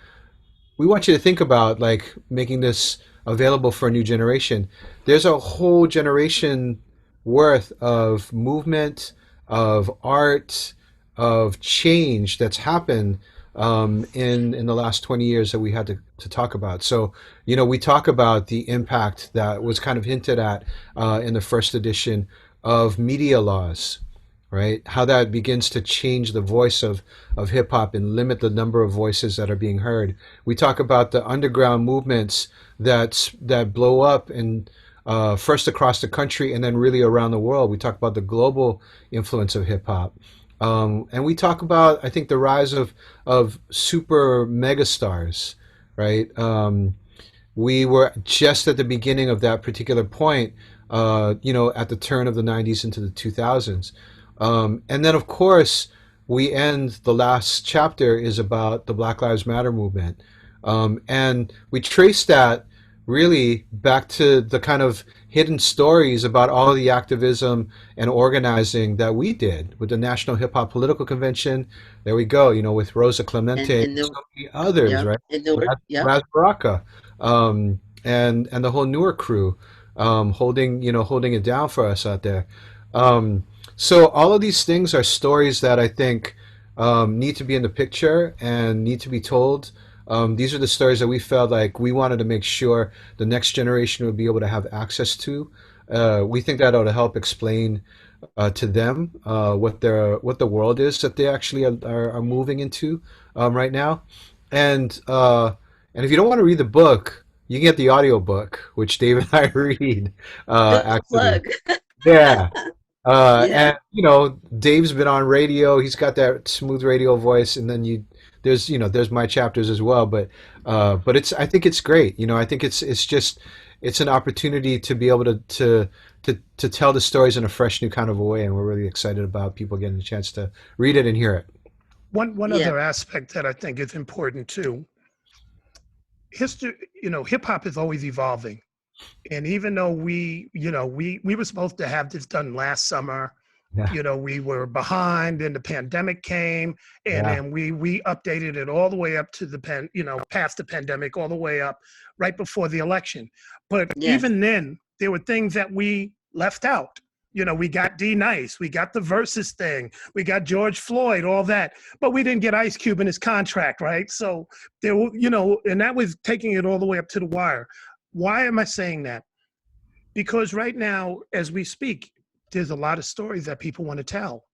we want you to think about like making this available for a new generation. There's a whole generation worth of movement, of art, of change that's happened in the last 20 years that we had to talk about. So, you know, we talk about the impact that was kind of hinted at in the first edition of media laws, right? How that begins to change the voice of hip hop and limit the number of voices that are being heard. We talk about the underground movements that blow up and first across the country and then really around the world. We talk about the global influence of hip hop. And we talk about, I think, the rise of super megastars, right? We were just at the beginning of that particular point, you know, at the turn of the 90s into the 2000s. And then, of course, we end the last chapter is about the Black Lives Matter movement. And we trace that really back to the kind of hidden stories about all of the activism and organizing that we did with the National Hip Hop Political Convention. There we go, you know, with Rosa Clemente and And so the, many others, yep, right? and the, yep. Raz Baraka, and the whole newer crew, holding it down for us out there. Um, so all of these things are stories that I think need to be in the picture and need to be told. These are the stories that we felt like we wanted to make sure the next generation would be able to have access to. We think that ought to help explain to them what the world is that they actually are moving into right now. And and if you don't want to read the book, you can get the audio book, which Dave and I read Good actually. plug. Yeah. Yeah, And you know, Dave's been on radio. He's got that smooth radio voice, and then there's my chapters as well. But I think it's great. You know, I think it's just it's an opportunity to be able to tell the stories in a fresh new kind of a way, and we're really excited about people getting a chance to read it and hear it. One yeah, other aspect that I think is important too, history, hip hop is always evolving. And even though we were supposed to have this done last summer, Yeah, we were behind, and the pandemic came, and yeah, then we updated it all the way up to past the pandemic, all the way up right before the election. But yes, even then, there were things that we left out. We got D Nice, we got the versus thing, we got George Floyd, all that, but we didn't get Ice Cube in his contract, right? So there, and that was taking it all the way up to the wire. Why am I saying that? Because right now, as we speak, there's a lot of stories that people want to tell.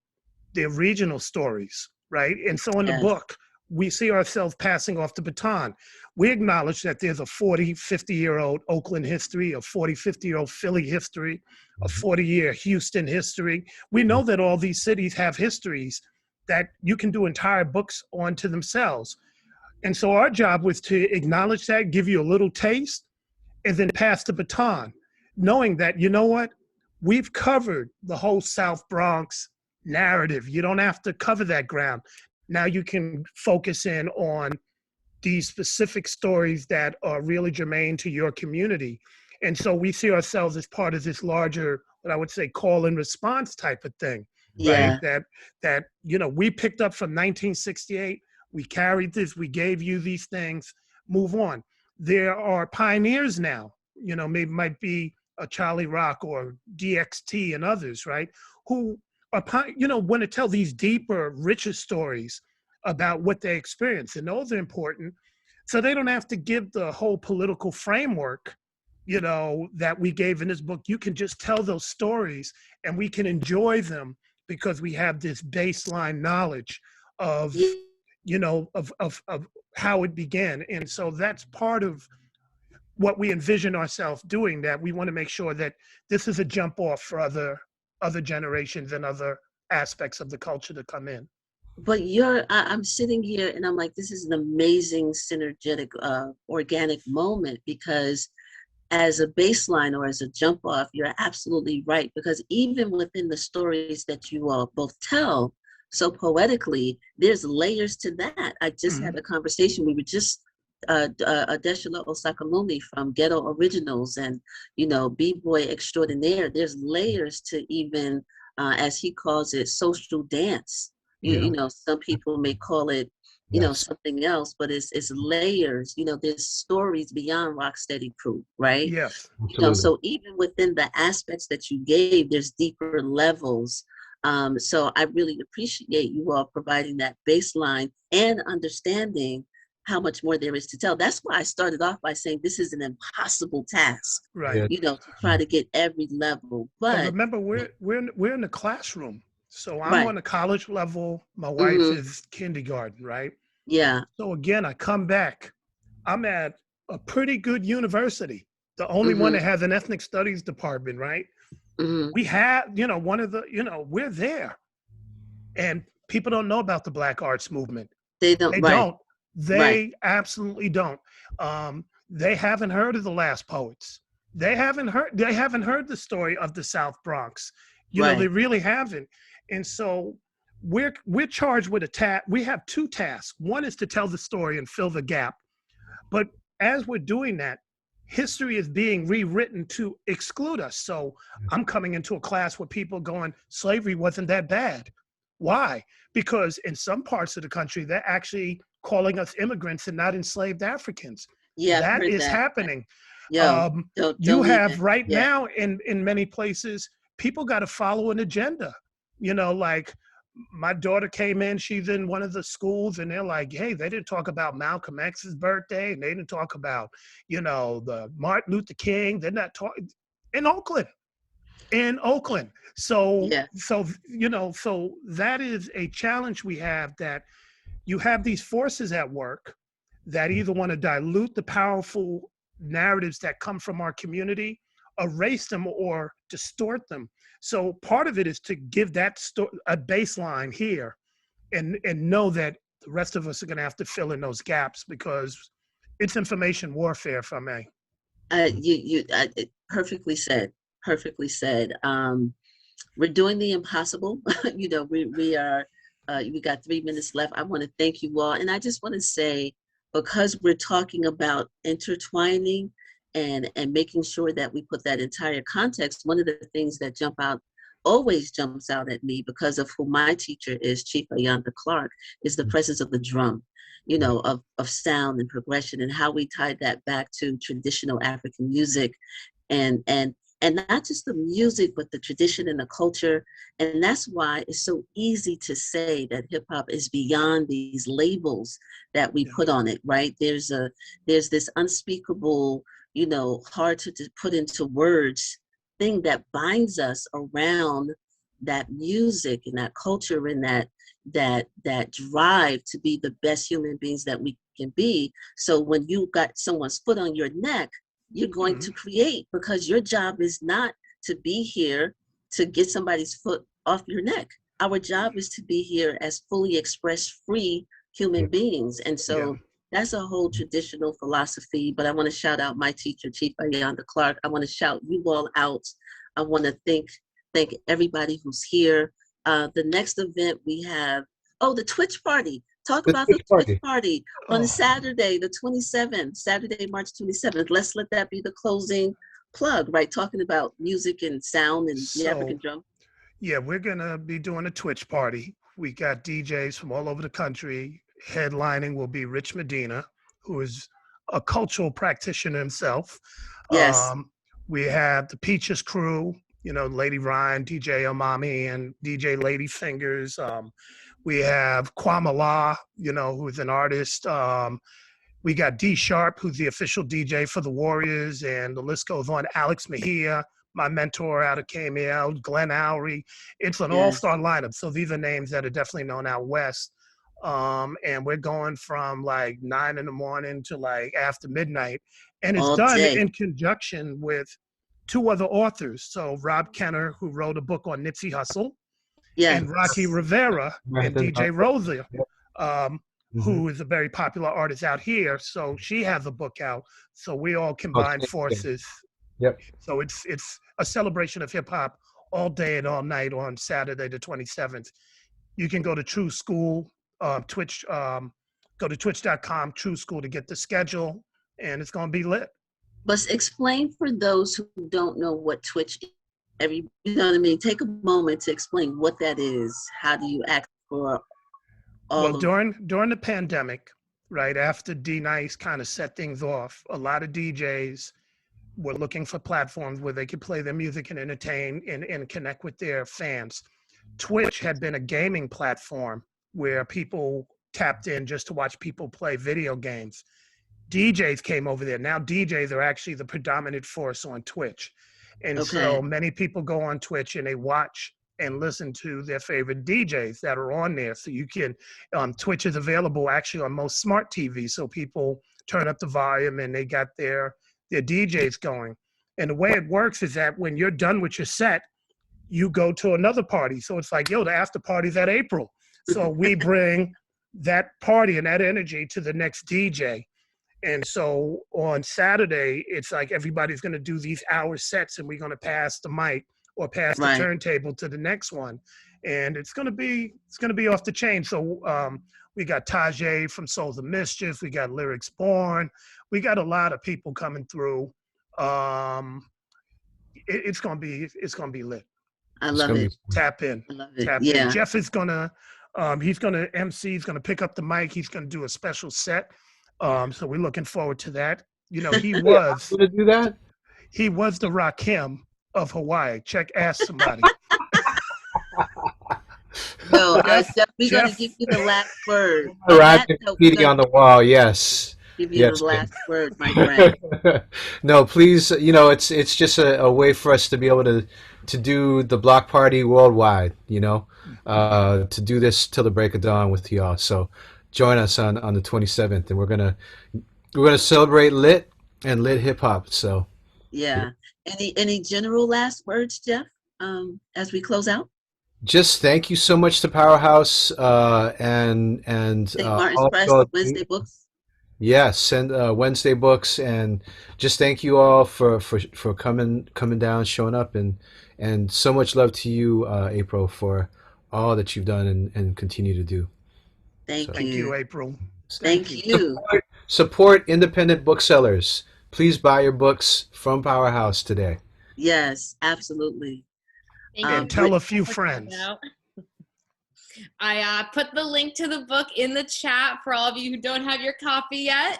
They're regional stories, right? And so in the yes. book, we see ourselves passing off the baton. We acknowledge that there's a 40, 50-year-old Oakland history, a 40, 50-year-old Philly history, a 40-year Houston history. We know that all these cities have histories that you can do entire books on to themselves. And so our job was to acknowledge that, give you a little taste, and then pass the baton, knowing that, you know what, we've covered the whole South Bronx narrative. You don't have to cover that ground. Now you can focus in on these specific stories that are really germane to your community. And so we see ourselves as part of this larger, what I would say, call and response type of thing, right? Yeah, That we picked up from 1968, we carried this, we gave you these things, move on. There are pioneers now, maybe might be a Charlie Rock or DXT and others, right? Who are, want to tell these deeper, richer stories about what they experience. And those are important. So they don't have to give the whole political framework, that we gave in this book. You can just tell those stories and we can enjoy them because we have this baseline knowledge of, yeah. of how it began. And so that's part of what we envision ourselves doing, that we want to make sure that this is a jump off for other generations and other aspects of the culture to come in. But I'm sitting here and I'm like, this is an amazing synergetic, organic moment because as a baseline or as a jump off, you're absolutely right. Because even within the stories that you all both tell so poetically, there's layers to that. I just Mhm. had a conversation. We were just Adeshala Osakalumi from Ghetto Originals and, B-Boy Extraordinaire. There's layers to even, as he calls it, social dance. yeah, Some people may call it Yes, something else, but it's layers. There's stories beyond Rocksteady Crew, right? Yes. absolutely. So even within the aspects that you gave, there's deeper levels. So I really appreciate you all providing that baseline and understanding how much more there is to tell. That's why I started off by saying this is an impossible task, Right. Yeah. to try to get every level. But But remember, we're in the classroom. So I'm right, on the college level. My wife hmm is kindergarten, right? yeah, So again, I come back. I'm at a pretty good university, the only one hmm that has an ethnic studies department, right? hmm We have, one of the, we're there. And people don't know about the Black Arts Movement. they don't. They Right, don't. right, They absolutely don't. They haven't heard of the Last Poets. They haven't heard the story of the South Bronx. They right. really haven't. And so we're charged with a task. We have two tasks. One is to tell the story and fill the gap. But as we're doing that, history is being rewritten to exclude us. So I'm coming into a class where people going, slavery wasn't that bad. Why? Because in some parts of the country, they're actually calling us immigrants and not enslaved Africans. Yeah, I've That heard is that. happening. Yo, Um, you don't have even. right Yeah, now in many places, people got to follow an agenda. Like my daughter came in, she's in one of the schools, and they're like, hey, they didn't talk about Malcolm X's birthday, and they didn't talk about, the Martin Luther King. They're not talking in Oakland. In Oakland. So, yeah, so that is a challenge we have, that you have these forces at work that either want to dilute the powerful narratives that come from our community, erase them, or distort them. So part of it is to give a baseline here, and know that the rest of us are going to have to fill in those gaps, because it's information warfare, if I may. perfectly said. Perfectly said. We're doing the impossible. We are. We got 3 minutes left. I want to thank you all, and I just want to say, because we're talking about intertwining and making sure that we put that entire context. One of the things that always jumps out at me, because of who my teacher is, Chief Ayanda Clark, is the presence of the drum. Of sound and progression, and how we tied that back to traditional African music, and and not just the music, but the tradition and the culture. And that's why it's so easy to say that hip hop is beyond these labels that we Yeah. put on it, right? There's this unspeakable, hard to put into words thing that binds us around that music and that culture and that drive to be the best human beings that we can be. So when you got someone's foot on your neck, you're going Mhm. to create, because your job is not to be here to get somebody's foot off your neck. Our job is to be here as fully expressed, free human beings. And Yeah. so that's a whole traditional philosophy. But I want to shout out my teacher, Chief Ayanda Clark. I want to shout you all out. I want to thank everybody who's here. The next event we have, the Twitch party. Talk The about the Twitch Twitch party. party on Oh, Saturday, the 27th, Saturday, March 27th. Let's let that be the closing plug, right? Talking about music and sound and the so African drum. yeah, we're gonna be doing a Twitch party. We got DJs from all over the country. Headlining will be Rich Medina, who is a cultural practitioner himself. Yes, Um, we have the Peaches crew, Lady Ryan, DJ Omami, and DJ Lady Fingers. We have Kwamala, who's an artist. We got D Sharp, who's the official DJ for the Warriors, and the list goes on. Alex Mejia, my mentor out of KML, Glenn Oury. It's an yes, all-star lineup. So these are names that are definitely known out west. And we're going from like 9 in the morning to like after midnight. And it's all done day. in conjunction with two other authors. So Rob Kenner, who wrote a book on Nipsey Hussle, Yes, and Rocky Rivera and Marathon. DJ Rosa, Yep. um, Mhm. who is a very popular artist out here. So she has a book out. So we all Oh, combine yeah. forces. Yep. So it's a celebration of hip hop all day and all night on Saturday the 27th. You can go to True School, Twitch, go to twitch.com, True School, to get the schedule, and it's going to be lit. but explain for those who don't know what Twitch is. You know what I mean? Take a moment to explain what that is. How do you act for Well, All of during the pandemic, right after D Nice kind of set things off, a lot of DJs were looking for platforms where they could play their music and entertain and connect with their fans. Twitch had been a gaming platform where people tapped in just to watch people play video games. DJs came over there. Now DJs are actually the predominant force on Twitch. And so Okay. many people go on Twitch and they watch and listen to their favorite DJs that are on there. So you can, Twitch is available actually on most smart TVs. So people turn up the volume and they got their DJs going. And the way it works is that when you're done with your set, you go to another party. So it's like, yo, the after party's at April. So we bring that party and that energy to the next DJ. And so on Saturday, it's like everybody's going to do these hour sets and we're going to pass the mic or pass the Right. turntable to the next one. And it's going to be off the chain. So we got Tajay from Souls of Mischief. We got Lyrics Born. We got a lot of people coming through. It's going to be lit. I It's love gonna it. be Tap in. I love it. Tap in. Yeah. Jeff is gonna he's gonna MC, he's gonna pick up the mic, he's gonna do a special set. So we're looking forward to that. You know, he Hey, I'm was gonna do that. the Rakim of Hawaii. Ask somebody. No, Jeff, Jeff, we're going to Jeff, give you the last word. The On rap that note, we're graffiti going on to the wall. Yes. give you Yes. the last word, my friend. No, please. You know, it's just a way for us to be able to do the block party worldwide. You know, to do this till the break of dawn with y'all. So join us on the 27th, and we're gonna celebrate lit and lit hip hop. So Yeah. Any general last words, Jeff, as we close out? just thank you so much to Powerhouse and St. Martin's all of Press, y'all. Wednesday Books. Yes, and Wednesday books, and just thank you all for coming down, showing up, and so much love to you, April, for all that you've done and continue to do. Thank So thank you, you. April. Thank you. Thank you. support independent booksellers. Please buy your books from Powerhouse today. Yes, absolutely. Thank And you. tell a few for friends. checking out. I put the link to the book in the chat for all of you who don't have your copy yet.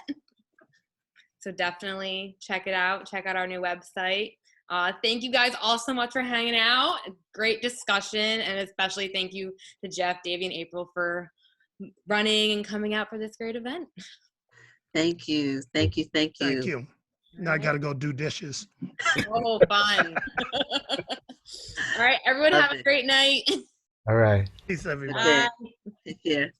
So definitely check it out. Check out our new website. Thank you guys all so much for hanging out. Great discussion. And especially thank you to Jeff, Davey, and April for running and coming out for this great event. Thank you. Thank you. Thank you. Thank you. Now I got to go do dishes. Oh, fun. All right, everyone Love have a it. great night. All right. Peace, everybody. Okay. Bye. Take care.